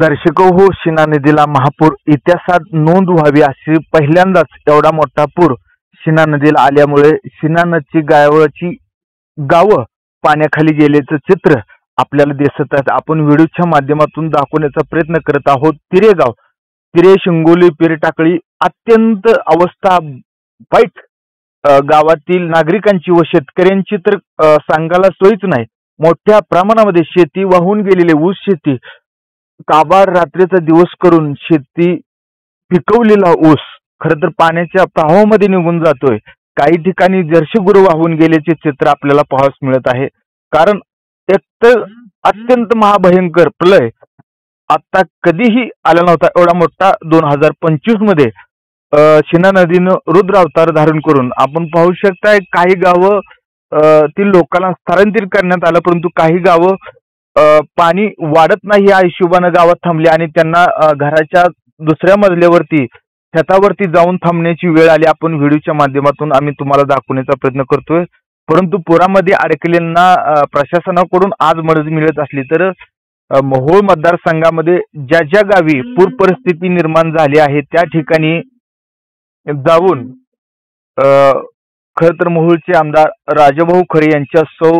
दर्शको हो, शिना नदीला महापूर, इतिहासात नोंद व्हावी अशी पहिल्यांदाच एवढा मोठा पूर शिना नदीला आल्यामुळे शिना नदीची गावं पाण्याखाली गेल्याचं चित्र आपल्याला दिसत आहे. आपण व्हिडिओच्या माध्यमातून दाखवण्याचा प्रयत्न करत आहोत. तिरेगाव, शिंगोली, टाकळी अत्यंत अवस्था वाईट गावातील नागरिकांची व शेतकऱ्यांची तर सांगायला सोयच नाही. मोठ्या प्रमाणामध्ये शेती वाहून गेलेली ऊस शेती, काबार रात्रीचा दिवस करून शेती पिकवलेला ऊस खरं तर पाण्याच्या प्रवाहामध्ये निघून जातोय. काही ठिकाणी जर्शी गुरु वाहून गेल्याचे चित्र आपल्याला पाहावयास मिळत आहे. कारण एकतर अत्यंत महाभयंकर प्रलय आता कधीही आला नव्हता. एवढा मोठा 2025 मध्ये शिना नदीनं रुद्र अवतार धारण करून आपण पाहू शकताय. काही गावं ती लोकांना स्थलांतरित करण्यात आलं, परंतु काही गावं पाणी वाढत नाही या हिशोबानं गावात थांबली आणि त्यांना घराच्या दुसऱ्या मजल्यावरती छतावरती जाऊन थांबण्याची वेळ आली. आपण व्हिडिओच्या माध्यमातून आम्ही तुम्हाला दाखवण्याचा प्रयत्न करतोय. परंतु पुरामध्ये अडकलेल्यांना प्रशासनाकडून आज मदत मिळत असली तर मोहोळ मतदारसंघामध्ये ज्या ज्या गावी पूर परिस्थिती निर्माण झाली आहे त्या ठिकाणी जाऊन खर तर मोहोळचे आमदार राजाभाऊ खरे यांच्या सौ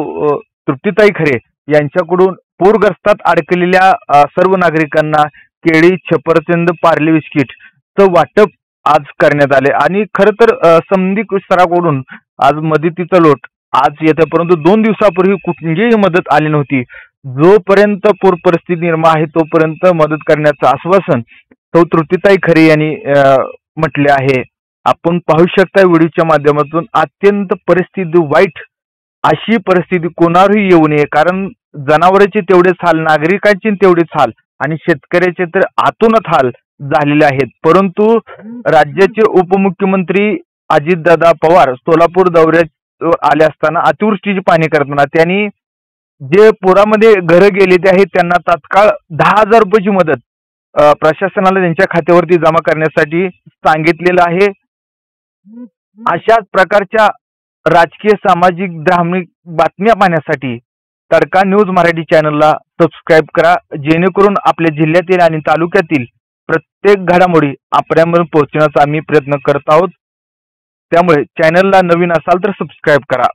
तृप्तीताई खरे यांच्याकडून पूरग्रस्तात अडकलेल्या सर्व नागरिकांना केळी, छपरचंद, पार्ले बिस्किटचं वाटप आज करण्यात आले आणि खर तर संबंधित स्तराकडून आज मदतीचा लोट आज येते, परंतु 2 दिवसापूर्वी कुठलीही मदत आली नव्हती. जोपर्यंत पूर परिस्थिती निर्माण आहे तोपर्यंत मदत करण्याचं आश्वासन सौ तृप्तीताई खरे यांनी म्हटले आहे. आपण पाहू शकता व्हिडिओच्या माध्यमातून अत्यंत परिस्थिती वाईट अशी परिस्थिती कोणावरही येऊ नये. कारण जनावरांचे तेवढेच हाल, नागरिकांचे तेवढेच हाल आणि शेतकऱ्याचे तर आतूनच हाल झालेले आहेत. परंतु राज्याचे उपमुख्यमंत्री अजितदादा पवार सोलापूर दौऱ्यात आले असताना अतिवृष्टीची पाहणी करताना त्यांनी जे पुरामध्ये घरं गेलेली आहेत त्यांना तात्काळ 10,000 रुपयाची मदत प्रशासनाला त्यांच्या खात्यावरती जमा करण्यासाठी सांगितलेलं आहे. अशाच प्रकारच्या राजकीय, सामाजिक, धार्मिक बातम्या पाहण्यासाठी तडका न्यूज मराठी चॅनलला सबस्क्राईब करा, जेणेकरून आपल्या जिल्ह्यातील आणि तालुक्यातील प्रत्येक घडामोडी आपल्यापर्यंत पोहोचण्याचा आम्ही प्रयत्न करत आहोत. त्यामुळे चॅनलला नवीन असाल तर सबस्क्राईब करा.